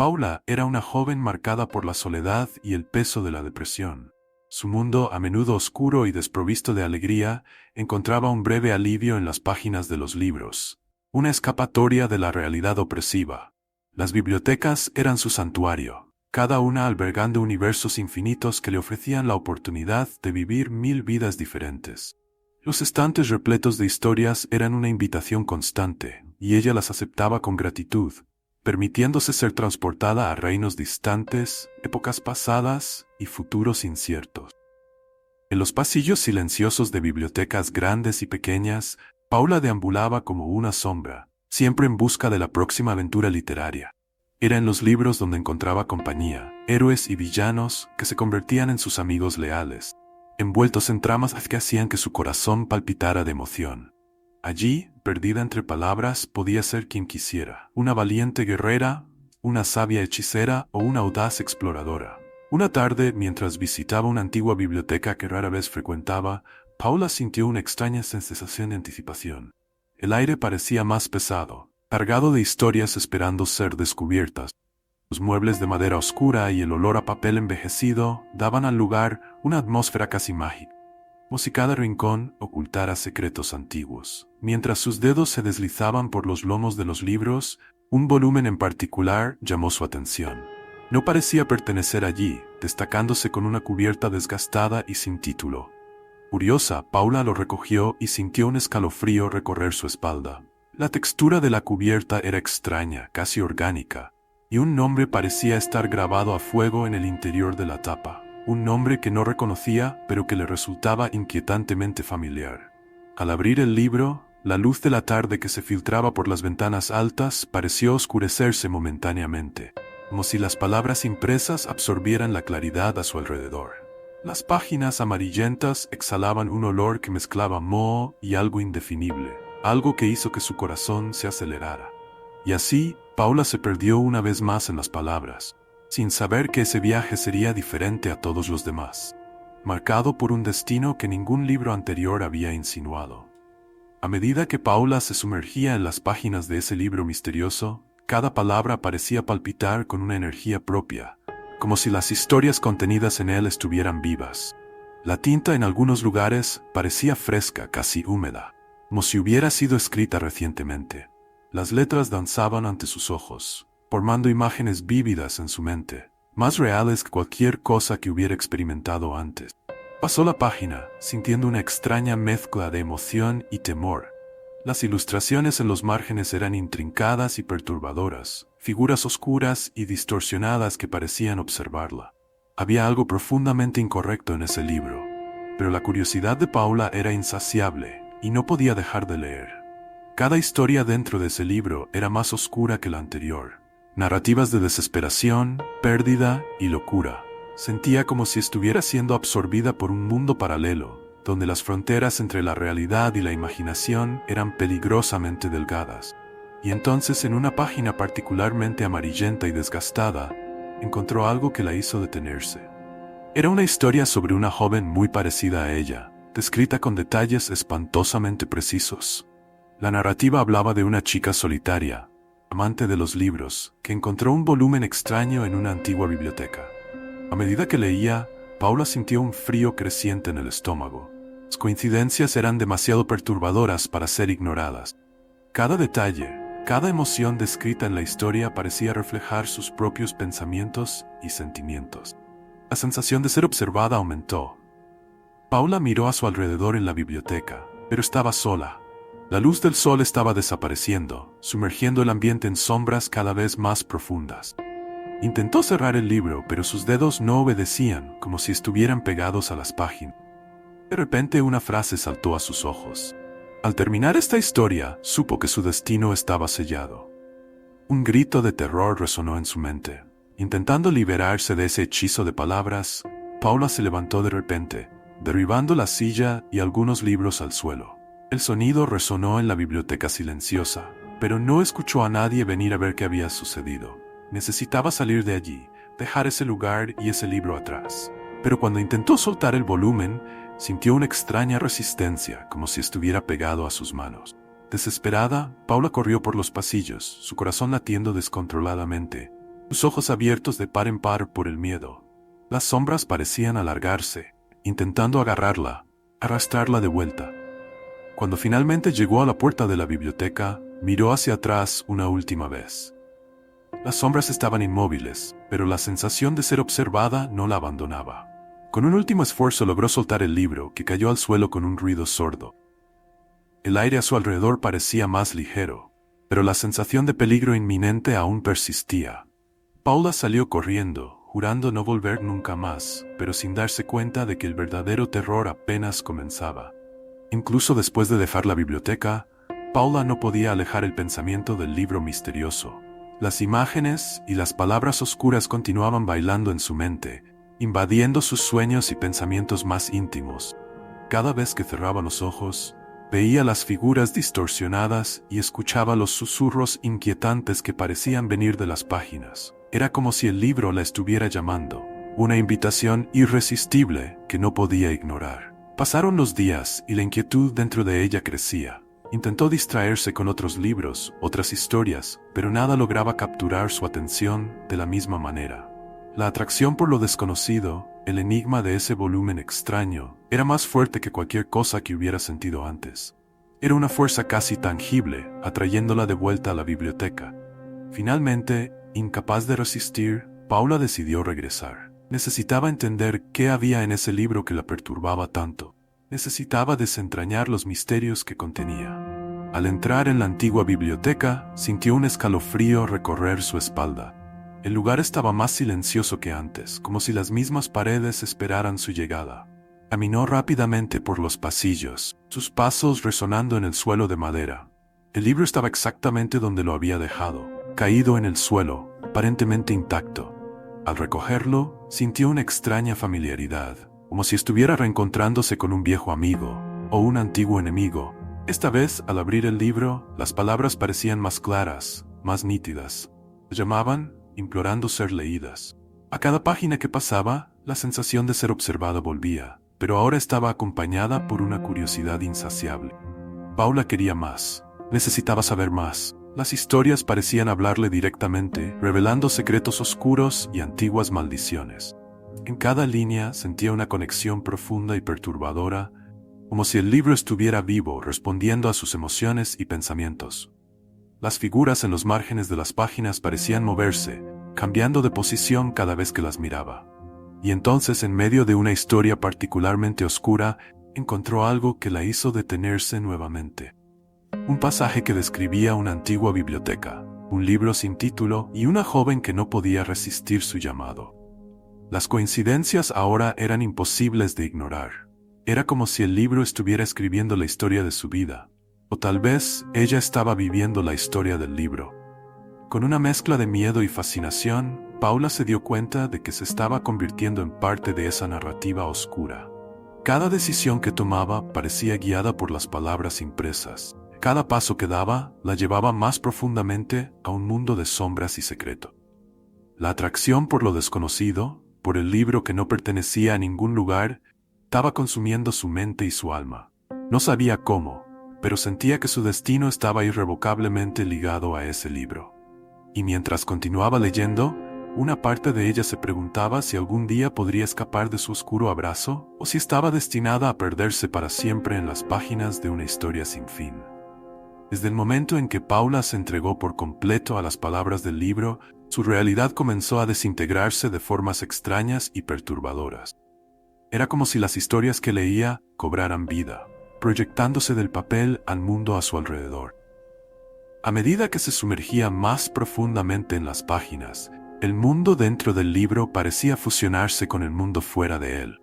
Paula era una joven marcada por la soledad y el peso de la depresión. Su mundo, a menudo oscuro y desprovisto de alegría, encontraba un breve alivio en las páginas de los libros, una escapatoria de la realidad opresiva. Las bibliotecas eran su santuario, cada una albergando universos infinitos que le ofrecían la oportunidad de vivir 1000 vidas diferentes. Los estantes repletos de historias eran una invitación constante, y ella las aceptaba con gratitud, permitiéndose ser transportada a reinos distantes, épocas pasadas y futuros inciertos. En los pasillos silenciosos de bibliotecas grandes y pequeñas, Paula deambulaba como una sombra, siempre en busca de la próxima aventura literaria. Era en los libros donde encontraba compañía, héroes y villanos que se convertían en sus amigos leales, envueltos en tramas que hacían que su corazón palpitara de emoción. Allí, perdida entre palabras, podía ser quien quisiera, una valiente guerrera, una sabia hechicera o una audaz exploradora. Una tarde, mientras visitaba una antigua biblioteca que rara vez frecuentaba, Paula sintió una extraña sensación de anticipación. El aire parecía más pesado, cargado de historias esperando ser descubiertas. Los muebles de madera oscura y el olor a papel envejecido daban al lugar una atmósfera casi mágica, como si cada rincón ocultara secretos antiguos. Mientras sus dedos se deslizaban por los lomos de los libros, un volumen en particular llamó su atención. No parecía pertenecer allí, destacándose con una cubierta desgastada y sin título. Curiosa, Paula lo recogió y sintió un escalofrío recorrer su espalda. La textura de la cubierta era extraña, casi orgánica, y un nombre parecía estar grabado a fuego en el interior de la tapa. Un nombre que no reconocía, pero que le resultaba inquietantemente familiar. Al abrir el libro, la luz de la tarde que se filtraba por las ventanas altas pareció oscurecerse momentáneamente, como si las palabras impresas absorbieran la claridad a su alrededor. Las páginas amarillentas exhalaban un olor que mezclaba moho y algo indefinible, algo que hizo que su corazón se acelerara. Y así, Paula se perdió una vez más en las palabras, sin saber que ese viaje sería diferente a todos los demás, marcado por un destino que ningún libro anterior había insinuado. A medida que Paula se sumergía en las páginas de ese libro misterioso, cada palabra parecía palpitar con una energía propia, como si las historias contenidas en él estuvieran vivas. La tinta en algunos lugares parecía fresca, casi húmeda, como si hubiera sido escrita recientemente. Las letras danzaban ante sus ojos, formando imágenes vívidas en su mente, más reales que cualquier cosa que hubiera experimentado antes. Pasó la página, sintiendo una extraña mezcla de emoción y temor. Las ilustraciones en los márgenes eran intrincadas y perturbadoras, figuras oscuras y distorsionadas que parecían observarla. Había algo profundamente incorrecto en ese libro, pero la curiosidad de Paula era insaciable y no podía dejar de leer. Cada historia dentro de ese libro era más oscura que la anterior. Narrativas de desesperación, pérdida y locura. Sentía como si estuviera siendo absorbida por un mundo paralelo, donde las fronteras entre la realidad y la imaginación eran peligrosamente delgadas. Y entonces, en una página particularmente amarillenta y desgastada, encontró algo que la hizo detenerse. Era una historia sobre una joven muy parecida a ella, descrita con detalles espantosamente precisos. La narrativa hablaba de una chica solitaria, amante de los libros, que encontró un volumen extraño en una antigua biblioteca. A medida que leía, Paula sintió un frío creciente en el estómago. Las coincidencias eran demasiado perturbadoras para ser ignoradas. Cada detalle, cada emoción descrita en la historia parecía reflejar sus propios pensamientos y sentimientos. La sensación de ser observada aumentó. Paula miró a su alrededor en la biblioteca, pero estaba sola. La luz del sol estaba desapareciendo, sumergiendo el ambiente en sombras cada vez más profundas. Intentó cerrar el libro, pero sus dedos no obedecían, como si estuvieran pegados a las páginas. De repente una frase saltó a sus ojos. Al terminar esta historia, supo que su destino estaba sellado. Un grito de terror resonó en su mente. Intentando liberarse de ese hechizo de palabras, Paula se levantó de repente, derribando la silla y algunos libros al suelo. El sonido resonó en la biblioteca silenciosa, pero no escuchó a nadie venir a ver qué había sucedido. Necesitaba salir de allí, dejar ese lugar y ese libro atrás. Pero cuando intentó soltar el volumen, sintió una extraña resistencia, como si estuviera pegado a sus manos. Desesperada, Paula corrió por los pasillos, su corazón latiendo descontroladamente, sus ojos abiertos de par en par por el miedo. Las sombras parecían alargarse, intentando agarrarla, arrastrarla de vuelta. Cuando finalmente llegó a la puerta de la biblioteca, miró hacia atrás una última vez. Las sombras estaban inmóviles, pero la sensación de ser observada no la abandonaba. Con un último esfuerzo logró soltar el libro, que cayó al suelo con un ruido sordo. El aire a su alrededor parecía más ligero, pero la sensación de peligro inminente aún persistía. Paula salió corriendo, jurando no volver nunca más, pero sin darse cuenta de que el verdadero terror apenas comenzaba. Incluso después de dejar la biblioteca, Paula no podía alejar el pensamiento del libro misterioso. Las imágenes y las palabras oscuras continuaban bailando en su mente, invadiendo sus sueños y pensamientos más íntimos. Cada vez que cerraba los ojos, veía las figuras distorsionadas y escuchaba los susurros inquietantes que parecían venir de las páginas. Era como si el libro la estuviera llamando, una invitación irresistible que no podía ignorar. Pasaron los días y la inquietud dentro de ella crecía. Intentó distraerse con otros libros, otras historias, pero nada lograba capturar su atención de la misma manera. La atracción por lo desconocido, el enigma de ese volumen extraño, era más fuerte que cualquier cosa que hubiera sentido antes. Era una fuerza casi tangible, atrayéndola de vuelta a la biblioteca. Finalmente, incapaz de resistir, Paula decidió regresar. Necesitaba entender qué había en ese libro que la perturbaba tanto. Necesitaba desentrañar los misterios que contenía. Al entrar en la antigua biblioteca, sintió un escalofrío recorrer su espalda. El lugar estaba más silencioso que antes, como si las mismas paredes esperaran su llegada. Caminó rápidamente por los pasillos, sus pasos resonando en el suelo de madera. El libro estaba exactamente donde lo había dejado, caído en el suelo, aparentemente intacto. Al recogerlo, sintió una extraña familiaridad, como si estuviera reencontrándose con un viejo amigo o un antiguo enemigo. Esta vez, al abrir el libro, las palabras parecían más claras, más nítidas. Llamaban, implorando ser leídas. A cada página que pasaba, la sensación de ser observada volvía, pero ahora estaba acompañada por una curiosidad insaciable. Paula quería más. Necesitaba saber más. Las historias parecían hablarle directamente, revelando secretos oscuros y antiguas maldiciones. En cada línea sentía una conexión profunda y perturbadora, como si el libro estuviera vivo, respondiendo a sus emociones y pensamientos. Las figuras en los márgenes de las páginas parecían moverse, cambiando de posición cada vez que las miraba. Y entonces, en medio de una historia particularmente oscura, encontró algo que la hizo detenerse nuevamente. Un pasaje que describía una antigua biblioteca, un libro sin título y una joven que no podía resistir su llamado. Las coincidencias ahora eran imposibles de ignorar. Era como si el libro estuviera escribiendo la historia de su vida, o tal vez ella estaba viviendo la historia del libro. Con una mezcla de miedo y fascinación, Paula se dio cuenta de que se estaba convirtiendo en parte de esa narrativa oscura. Cada decisión que tomaba parecía guiada por las palabras impresas. Cada paso que daba la llevaba más profundamente a un mundo de sombras y secreto. La atracción por lo desconocido, por el libro que no pertenecía a ningún lugar, estaba consumiendo su mente y su alma. No sabía cómo, pero sentía que su destino estaba irrevocablemente ligado a ese libro. Y mientras continuaba leyendo, una parte de ella se preguntaba si algún día podría escapar de su oscuro abrazo, o si estaba destinada a perderse para siempre en las páginas de una historia sin fin. Desde el momento en que Paula se entregó por completo a las palabras del libro, su realidad comenzó a desintegrarse de formas extrañas y perturbadoras. Era como si las historias que leía cobraran vida, proyectándose del papel al mundo a su alrededor. A medida que se sumergía más profundamente en las páginas, el mundo dentro del libro parecía fusionarse con el mundo fuera de él.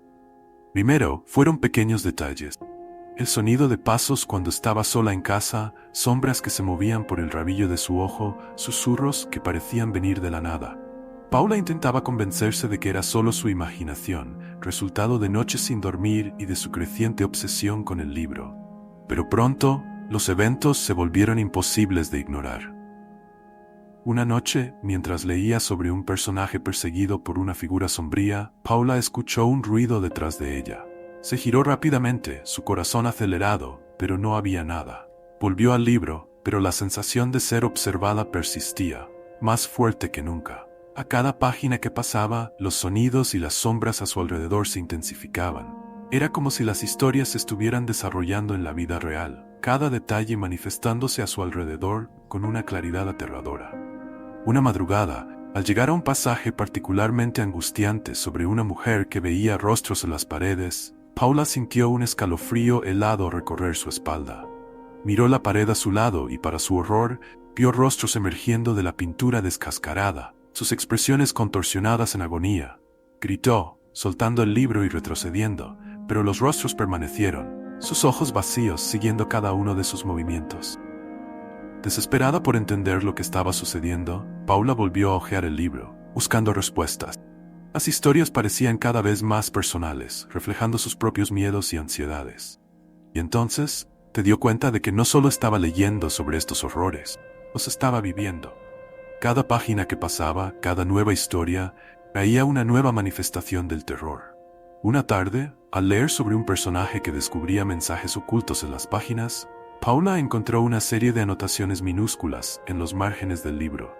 Primero, fueron pequeños detalles. El sonido de pasos cuando estaba sola en casa, sombras que se movían por el rabillo de su ojo, susurros que parecían venir de la nada. Paula intentaba convencerse de que era solo su imaginación, resultado de noches sin dormir y de su creciente obsesión con el libro. Pero pronto, los eventos se volvieron imposibles de ignorar. Una noche, mientras leía sobre un personaje perseguido por una figura sombría, Paula escuchó un ruido detrás de ella. Se giró rápidamente, su corazón acelerado, pero no había nada. Volvió al libro, pero la sensación de ser observada persistía, más fuerte que nunca. A cada página que pasaba, los sonidos y las sombras a su alrededor se intensificaban. Era como si las historias se estuvieran desarrollando en la vida real, cada detalle manifestándose a su alrededor con una claridad aterradora. Una madrugada, al llegar a un pasaje particularmente angustiante sobre una mujer que veía rostros en las paredes, Paula sintió un escalofrío helado recorrer su espalda. Miró la pared a su lado y, para su horror, vio rostros emergiendo de la pintura descascarada, sus expresiones contorsionadas en agonía. Gritó, soltando el libro y retrocediendo, pero los rostros permanecieron, sus ojos vacíos siguiendo cada uno de sus movimientos. Desesperada por entender lo que estaba sucediendo, Paula volvió a hojear el libro, buscando respuestas. Las historias parecían cada vez más personales, reflejando sus propios miedos y ansiedades. Y entonces, te dio cuenta de que no solo estaba leyendo sobre estos horrores, los estaba viviendo. Cada página que pasaba, cada nueva historia, traía una nueva manifestación del terror. Una tarde, al leer sobre un personaje que descubría mensajes ocultos en las páginas, Paula encontró una serie de anotaciones minúsculas en los márgenes del libro.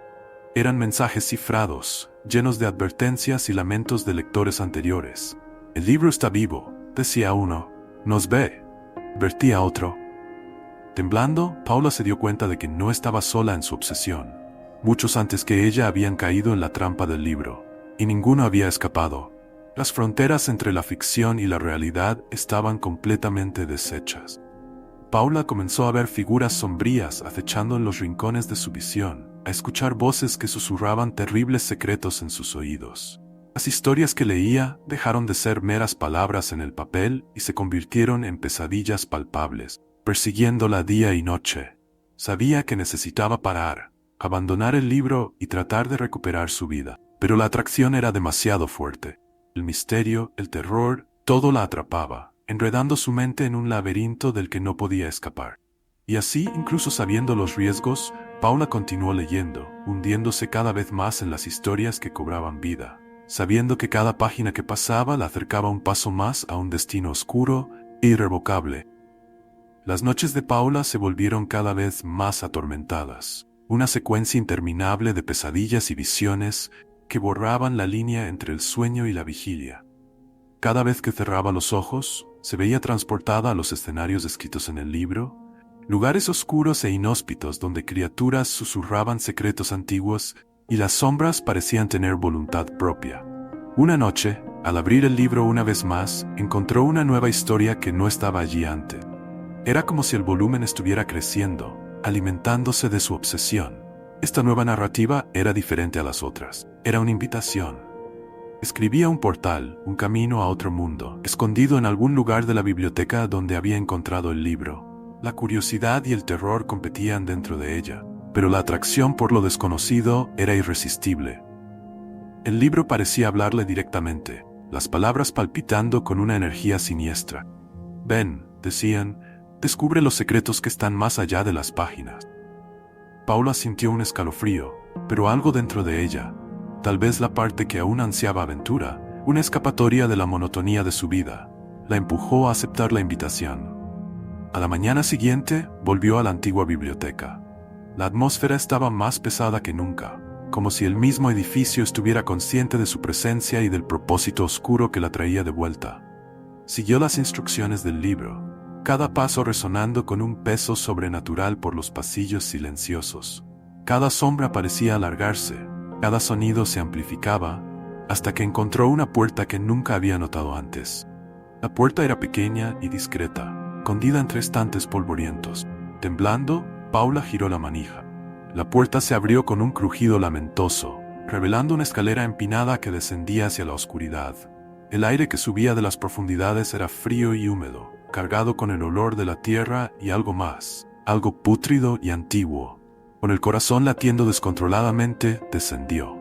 Eran mensajes cifrados, llenos de advertencias y lamentos de lectores anteriores. «El libro está vivo», decía uno. «Nos ve», advertía otro. Temblando, Paula se dio cuenta de que no estaba sola en su obsesión. Muchos antes que ella habían caído en la trampa del libro, y ninguno había escapado. Las fronteras entre la ficción y la realidad estaban completamente deshechas. Paula comenzó a ver figuras sombrías acechando en los rincones de su visión, a escuchar voces que susurraban terribles secretos en sus oídos. Las historias que leía dejaron de ser meras palabras en el papel y se convirtieron en pesadillas palpables, persiguiéndola día y noche. Sabía que necesitaba parar, abandonar el libro y tratar de recuperar su vida, pero la atracción era demasiado fuerte. El misterio, el terror, todo la atrapaba, enredando su mente en un laberinto del que no podía escapar. Y así, incluso sabiendo los riesgos, Paula continuó leyendo, hundiéndose cada vez más en las historias que cobraban vida, sabiendo que cada página que pasaba la acercaba un paso más a un destino oscuro e irrevocable. Las noches de Paula se volvieron cada vez más atormentadas, una secuencia interminable de pesadillas y visiones que borraban la línea entre el sueño y la vigilia. Cada vez que cerraba los ojos, se veía transportada a los escenarios descritos en el libro, lugares oscuros e inhóspitos donde criaturas susurraban secretos antiguos y las sombras parecían tener voluntad propia. Una noche, al abrir el libro una vez más, encontró una nueva historia que no estaba allí antes. Era como si el volumen estuviera creciendo, alimentándose de su obsesión. Esta nueva narrativa era diferente a las otras. Era una invitación. Escribía un portal, un camino a otro mundo, escondido en algún lugar de la biblioteca donde había encontrado el libro. La curiosidad y el terror competían dentro de ella, pero la atracción por lo desconocido era irresistible. El libro parecía hablarle directamente, las palabras palpitando con una energía siniestra. «Ven», decían, «descubre los secretos que están más allá de las páginas». Paula sintió un escalofrío, pero algo dentro de ella, tal vez la parte que aún ansiaba aventura, una escapatoria de la monotonía de su vida, la empujó a aceptar la invitación. A la mañana siguiente, volvió a la antigua biblioteca. La atmósfera estaba más pesada que nunca, como si el mismo edificio estuviera consciente de su presencia y del propósito oscuro que la traía de vuelta. Siguió las instrucciones del libro, cada paso resonando con un peso sobrenatural por los pasillos silenciosos. Cada sombra parecía alargarse, cada sonido se amplificaba, hasta que encontró una puerta que nunca había notado antes. La puerta era pequeña y discreta, escondida entre estantes polvorientos. Temblando, Paula giró la manija. La puerta se abrió con un crujido lamentoso, revelando una escalera empinada que descendía hacia la oscuridad. El aire que subía de las profundidades era frío y húmedo, cargado con el olor de la tierra y algo más, algo pútrido y antiguo. Con el corazón latiendo descontroladamente, descendió.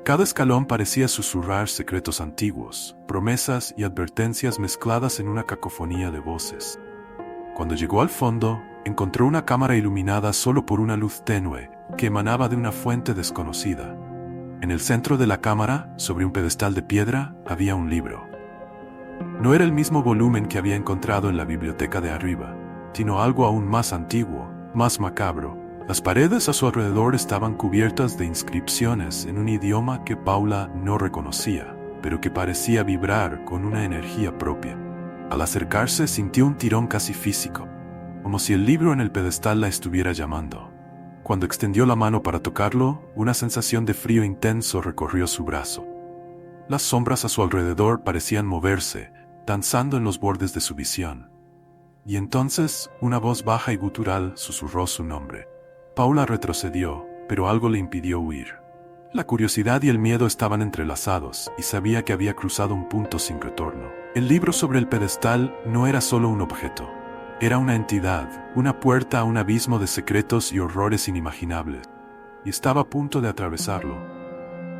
Cada escalón parecía susurrar secretos antiguos, promesas y advertencias mezcladas en una cacofonía de voces. Cuando llegó al fondo, encontró una cámara iluminada solo por una luz tenue que emanaba de una fuente desconocida. En el centro de la cámara, sobre un pedestal de piedra, había un libro. No era el mismo volumen que había encontrado en la biblioteca de arriba, sino algo aún más antiguo, más macabro. Las paredes a su alrededor estaban cubiertas de inscripciones en un idioma que Paula no reconocía, pero que parecía vibrar con una energía propia. Al acercarse sintió un tirón casi físico, como si el libro en el pedestal la estuviera llamando. Cuando extendió la mano para tocarlo, una sensación de frío intenso recorrió su brazo. Las sombras a su alrededor parecían moverse, danzando en los bordes de su visión. Y entonces, una voz baja y gutural susurró su nombre. Paula retrocedió, pero algo le impidió huir. La curiosidad y el miedo estaban entrelazados, y sabía que había cruzado un punto sin retorno. El libro sobre el pedestal no era solo un objeto. Era una entidad, una puerta a un abismo de secretos y horrores inimaginables. Y estaba a punto de atravesarlo.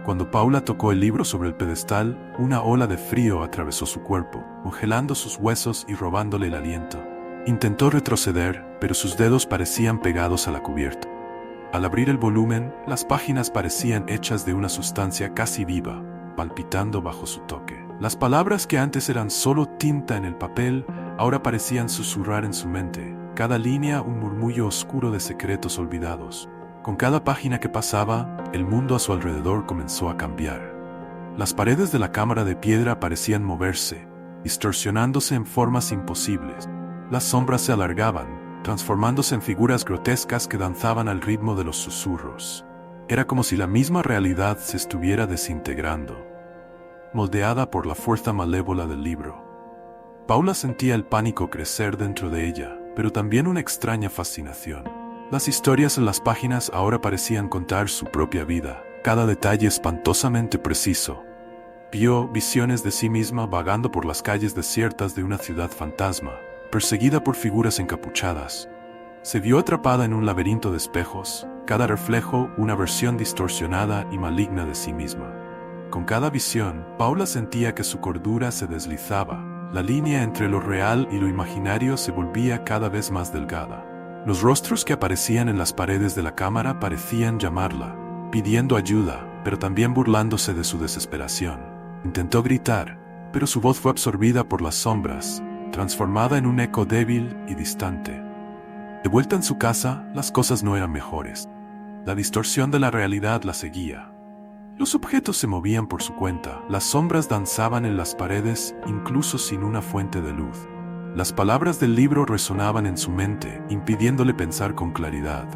Cuando Paula tocó el libro sobre el pedestal, una ola de frío atravesó su cuerpo, congelando sus huesos y robándole el aliento. Intentó retroceder, pero sus dedos parecían pegados a la cubierta. Al abrir el volumen, las páginas parecían hechas de una sustancia casi viva, palpitando bajo su toque. Las palabras que antes eran solo tinta en el papel, ahora parecían susurrar en su mente, cada línea un murmullo oscuro de secretos olvidados. Con cada página que pasaba, el mundo a su alrededor comenzó a cambiar. Las paredes de la cámara de piedra parecían moverse, distorsionándose en formas imposibles. Las sombras se alargaban, transformándose en figuras grotescas que danzaban al ritmo de los susurros. Era como si la misma realidad se estuviera desintegrando, moldeada por la fuerza malévola del libro. Paula sentía el pánico crecer dentro de ella, pero también una extraña fascinación. Las historias en las páginas ahora parecían contar su propia vida, cada detalle espantosamente preciso. Vio visiones de sí misma vagando por las calles desiertas de una ciudad fantasma, perseguida por figuras encapuchadas. Se vio atrapada en un laberinto de espejos, cada reflejo una versión distorsionada y maligna de sí misma. Con cada visión, Paula sentía que su cordura se deslizaba. La línea entre lo real y lo imaginario se volvía cada vez más delgada. Los rostros que aparecían en las paredes de la cámara parecían llamarla, pidiendo ayuda, pero también burlándose de su desesperación. Intentó gritar, pero su voz fue absorbida por las sombras, transformada en un eco débil y distante. De vuelta en su casa, las cosas no eran mejores. La distorsión de la realidad la seguía. Los objetos se movían por su cuenta, las sombras danzaban en las paredes, incluso sin una fuente de luz. Las palabras del libro resonaban en su mente, impidiéndole pensar con claridad.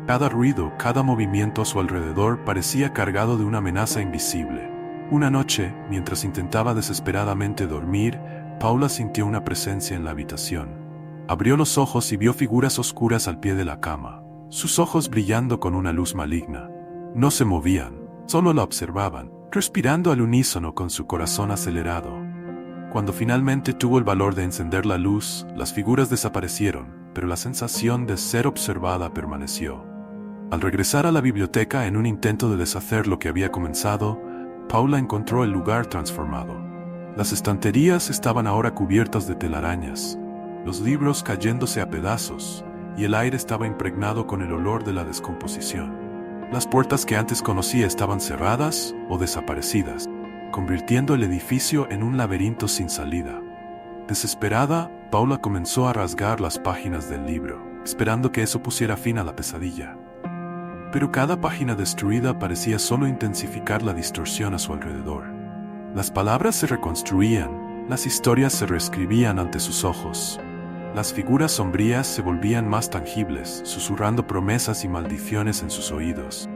Cada ruido, cada movimiento a su alrededor parecía cargado de una amenaza invisible. Una noche, mientras intentaba desesperadamente dormir, Paula sintió una presencia en la habitación. Abrió los ojos y vio figuras oscuras al pie de la cama, sus ojos brillando con una luz maligna. No se movían, solo la observaban, respirando al unísono con su corazón acelerado. Cuando finalmente tuvo el valor de encender la luz, las figuras desaparecieron, pero la sensación de ser observada permaneció. Al regresar a la biblioteca en un intento de deshacer lo que había comenzado, Paula encontró el lugar transformado. Las estanterías estaban ahora cubiertas de telarañas, los libros cayéndose a pedazos, y el aire estaba impregnado con el olor de la descomposición. Las puertas que antes conocía estaban cerradas o desaparecidas, convirtiendo el edificio en un laberinto sin salida. Desesperada, Paula comenzó a rasgar las páginas del libro, esperando que eso pusiera fin a la pesadilla. Pero cada página destruida parecía solo intensificar la distorsión a su alrededor. Las palabras se reconstruían, las historias se reescribían ante sus ojos. Las figuras sombrías se volvían más tangibles, susurrando promesas y maldiciones en sus oídos.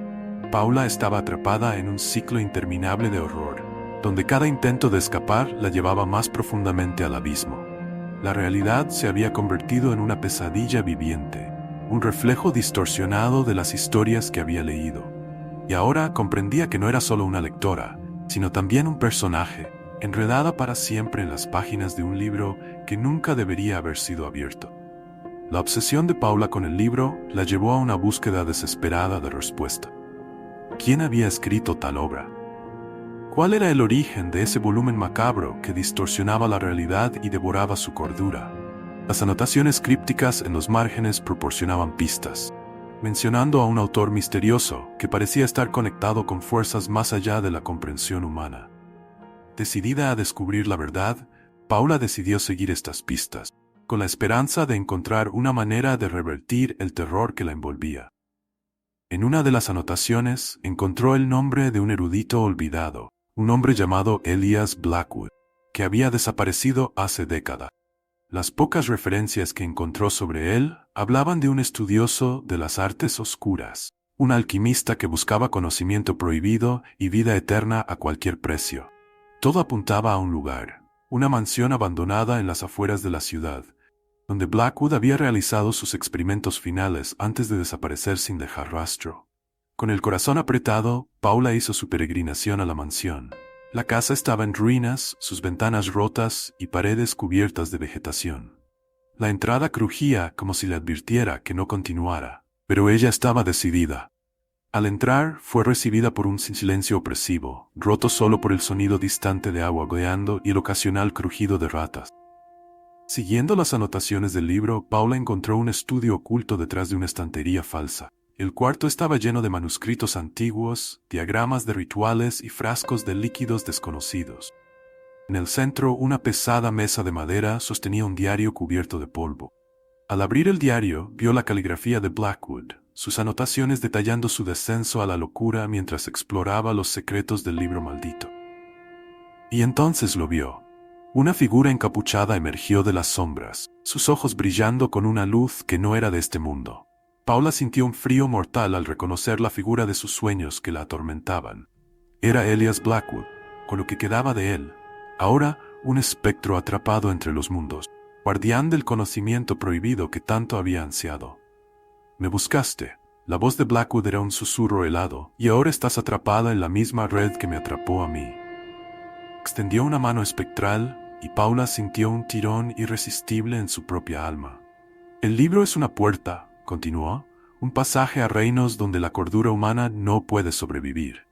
Paula estaba atrapada en un ciclo interminable de horror, donde cada intento de escapar la llevaba más profundamente al abismo. La realidad se había convertido en una pesadilla viviente, un reflejo distorsionado de las historias que había leído. Y ahora comprendía que no era solo una lectora, sino también un personaje, enredada para siempre en las páginas de un libro que nunca debería haber sido abierto. La obsesión de Paula con el libro la llevó a una búsqueda desesperada de respuesta. ¿Quién había escrito tal obra? ¿Cuál era el origen de ese volumen macabro que distorsionaba la realidad y devoraba su cordura? Las anotaciones crípticas en los márgenes proporcionaban pistas, mencionando a un autor misterioso que parecía estar conectado con fuerzas más allá de la comprensión humana. Decidida a descubrir la verdad, Paula decidió seguir estas pistas, con la esperanza de encontrar una manera de revertir el terror que la envolvía. En una de las anotaciones encontró el nombre de un erudito olvidado, un hombre llamado Elias Blackwood, que había desaparecido hace décadas. Las pocas referencias que encontró sobre él hablaban de un estudioso de las artes oscuras, un alquimista que buscaba conocimiento prohibido y vida eterna a cualquier precio. Todo apuntaba a un lugar, una mansión abandonada en las afueras de la ciudad, donde Blackwood había realizado sus experimentos finales antes de desaparecer sin dejar rastro. Con el corazón apretado, Paula hizo su peregrinación a la mansión. La casa estaba en ruinas, sus ventanas rotas y paredes cubiertas de vegetación. La entrada crujía como si le advirtiera que no continuara, pero ella estaba decidida. Al entrar, fue recibida por un silencio opresivo, roto solo por el sonido distante de agua goteando y el ocasional crujido de ratas. Siguiendo las anotaciones del libro, Paula encontró un estudio oculto detrás de una estantería falsa. El cuarto estaba lleno de manuscritos antiguos, diagramas de rituales y frascos de líquidos desconocidos. En el centro, una pesada mesa de madera sostenía un diario cubierto de polvo. Al abrir el diario, vio la caligrafía de Blackwood, sus anotaciones detallando su descenso a la locura mientras exploraba los secretos del libro maldito. Y entonces lo vio. Una figura encapuchada emergió de las sombras, sus ojos brillando con una luz que no era de este mundo. Paula sintió un frío mortal al reconocer la figura de sus sueños que la atormentaban. Era Elias Blackwood, con lo que quedaba de él. Ahora, un espectro atrapado entre los mundos, guardián del conocimiento prohibido que tanto había ansiado. «Me buscaste». La voz de Blackwood era un susurro helado, y ahora estás atrapada en la misma red que me atrapó a mí. Extendió una mano espectral, y Paula sintió un tirón irresistible en su propia alma. «El libro es una puerta», continuó, «un pasaje a reinos donde la cordura humana no puede sobrevivir».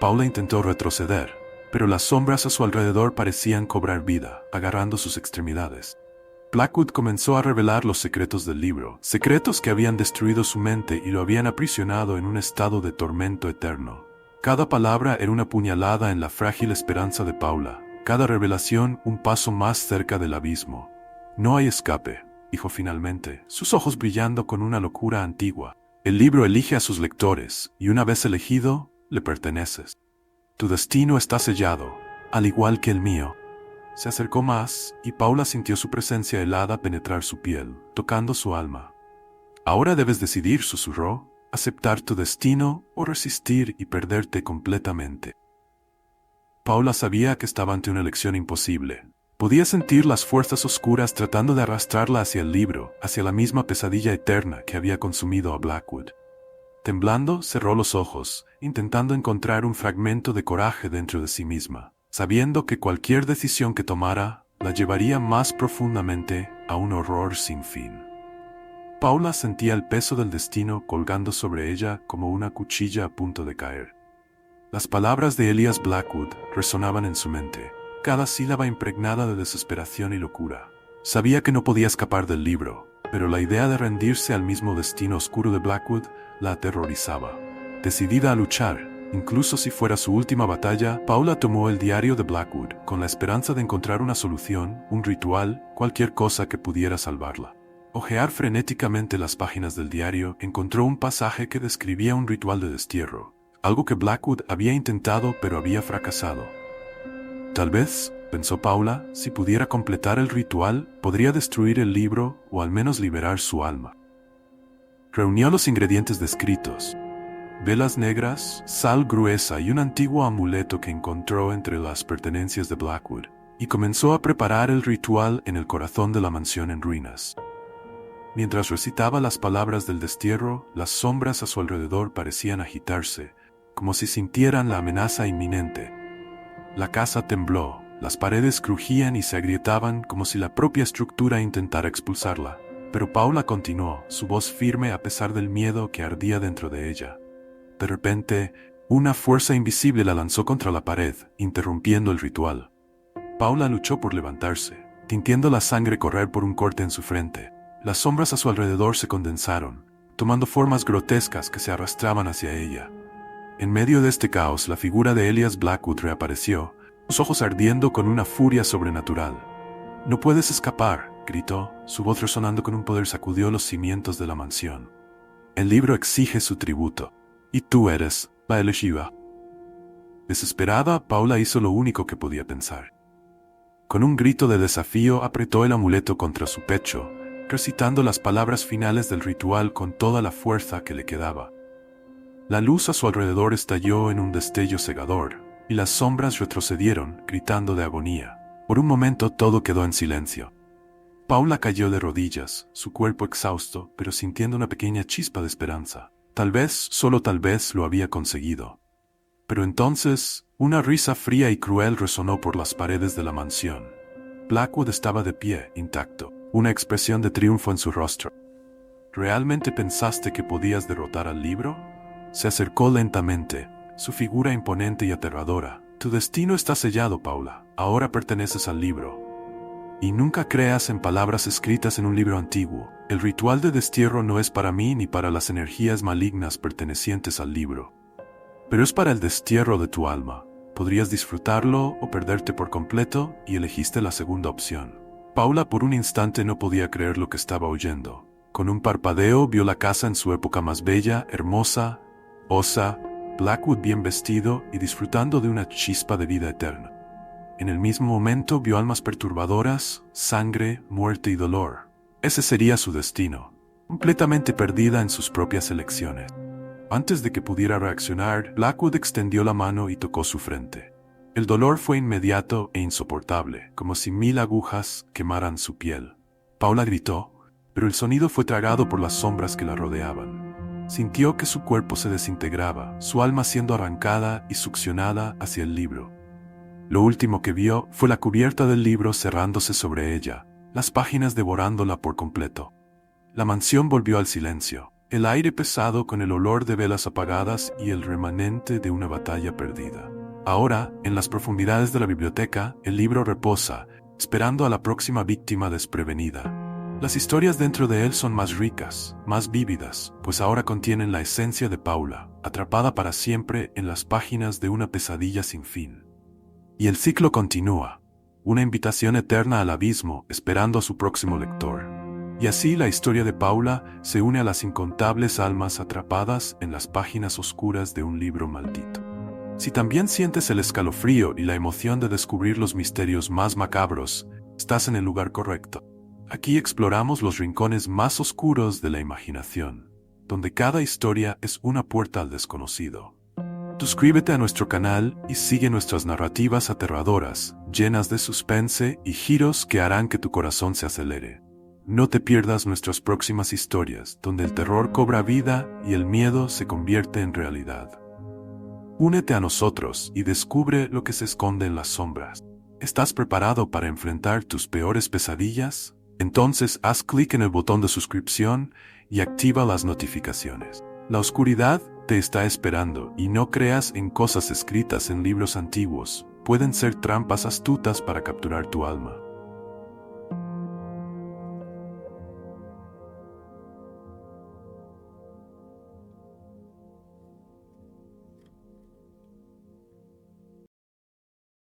Paula intentó retroceder, pero las sombras a su alrededor parecían cobrar vida, agarrando sus extremidades. Blackwood comenzó a revelar los secretos del libro, secretos que habían destruido su mente y lo habían aprisionado en un estado de tormento eterno. Cada palabra era una puñalada en la frágil esperanza de Paula, cada revelación un paso más cerca del abismo. «No hay escape», dijo finalmente, sus ojos brillando con una locura antigua. «El libro elige a sus lectores, y una vez elegido, le perteneces. Tu destino está sellado, al igual que el mío». Se acercó más, y Paula sintió su presencia helada penetrar su piel, tocando su alma. «Ahora debes decidir», susurró, «aceptar tu destino o resistir y perderte completamente». Paula sabía que estaba ante una elección imposible. Podía sentir las fuerzas oscuras tratando de arrastrarla hacia el libro, hacia la misma pesadilla eterna que había consumido a Blackwood. Temblando, cerró los ojos, intentando encontrar un fragmento de coraje dentro de sí misma, sabiendo que cualquier decisión que tomara la llevaría más profundamente a un horror sin fin. Paula sentía el peso del destino colgando sobre ella como una cuchilla a punto de caer. Las palabras de Elias Blackwood resonaban en su mente, cada sílaba impregnada de desesperación y locura. Sabía que no podía escapar del libro, pero la idea de rendirse al mismo destino oscuro de Blackwood la aterrorizaba. Decidida a luchar, incluso si fuera su última batalla, Paula tomó el diario de Blackwood con la esperanza de encontrar una solución, un ritual, cualquier cosa que pudiera salvarla. Ojear frenéticamente las páginas del diario, encontró un pasaje que describía un ritual de destierro, algo que Blackwood había intentado pero había fracasado. Tal vez, pensó Paula, si pudiera completar el ritual, podría destruir el libro o al menos liberar su alma. Reunió los ingredientes descritos: velas negras, sal gruesa y un antiguo amuleto que encontró entre las pertenencias de Blackwood, y comenzó a preparar el ritual en el corazón de la mansión en ruinas. Mientras recitaba las palabras del destierro, las sombras a su alrededor parecían agitarse, como si sintieran la amenaza inminente. La casa tembló, las paredes crujían y se agrietaban como si la propia estructura intentara expulsarla. Pero Paula continuó, su voz firme a pesar del miedo que ardía dentro de ella. De repente, una fuerza invisible la lanzó contra la pared, interrumpiendo el ritual. Paula luchó por levantarse, sintiendo la sangre correr por un corte en su frente. Las sombras a su alrededor se condensaron, tomando formas grotescas que se arrastraban hacia ella. En medio de este caos, la figura de Elias Blackwood reapareció, sus ojos ardiendo con una furia sobrenatural. «No puedes escapar», gritó, su voz resonando con un poder sacudió los cimientos de la mansión. El libro exige su tributo. Y tú eres Baal-Shiva. Desesperada, Paula hizo lo único que podía pensar. Con un grito de desafío apretó el amuleto contra su pecho, recitando las palabras finales del ritual con toda la fuerza que le quedaba. La luz a su alrededor estalló en un destello cegador, y las sombras retrocedieron, gritando de agonía. Por un momento todo quedó en silencio. Paula cayó de rodillas, su cuerpo exhausto, pero sintiendo una pequeña chispa de esperanza. Tal vez, solo tal vez, lo había conseguido. Pero entonces, una risa fría y cruel resonó por las paredes de la mansión. Blackwood estaba de pie, intacto, una expresión de triunfo en su rostro. ¿Realmente pensaste que podías derrotar al libro? Se acercó lentamente, su figura imponente y aterradora. Tu destino está sellado, Paula. Ahora perteneces al libro. Y nunca creas en palabras escritas en un libro antiguo. El ritual de destierro no es para mí ni para las energías malignas pertenecientes al libro. Pero es para el destierro de tu alma. Podrías disfrutarlo o perderte por completo, y elegiste la segunda opción. Paula por un instante no podía creer lo que estaba oyendo. Con un parpadeo vio la casa en su época más bella, hermosa, osa, Blackwood bien vestido y disfrutando de una chispa de vida eterna. En el mismo momento vio almas perturbadoras, sangre, muerte y dolor. Ese sería su destino, completamente perdida en sus propias elecciones. Antes de que pudiera reaccionar, Blackwood extendió la mano y tocó su frente. El dolor fue inmediato e insoportable, como si 1000 agujas quemaran su piel. Paula gritó, pero el sonido fue tragado por las sombras que la rodeaban. Sintió que su cuerpo se desintegraba, su alma siendo arrancada y succionada hacia el libro. Lo último que vio fue la cubierta del libro cerrándose sobre ella, las páginas devorándola por completo. La mansión volvió al silencio. El aire pesado con el olor de velas apagadas y el remanente de una batalla perdida. Ahora, en las profundidades de la biblioteca, el libro reposa, esperando a la próxima víctima desprevenida. Las historias dentro de él son más ricas, más vívidas, pues ahora contienen la esencia de Paula, atrapada para siempre en las páginas de una pesadilla sin fin. Y el ciclo continúa, una invitación eterna al abismo, esperando a su próximo lector. Y así la historia de Paula se une a las incontables almas atrapadas en las páginas oscuras de un libro maldito. Si también sientes el escalofrío y la emoción de descubrir los misterios más macabros, estás en el lugar correcto. Aquí exploramos los rincones más oscuros de la imaginación, donde cada historia es una puerta al desconocido. Suscríbete a nuestro canal y sigue nuestras narrativas aterradoras, llenas de suspense y giros que harán que tu corazón se acelere. No te pierdas nuestras próximas historias, donde el terror cobra vida y el miedo se convierte en realidad. Únete a nosotros y descubre lo que se esconde en las sombras. ¿Estás preparado para enfrentar tus peores pesadillas? Entonces haz clic en el botón de suscripción y activa las notificaciones. La oscuridad te está esperando y no creas en cosas escritas en libros antiguos. Pueden ser trampas astutas para capturar tu alma.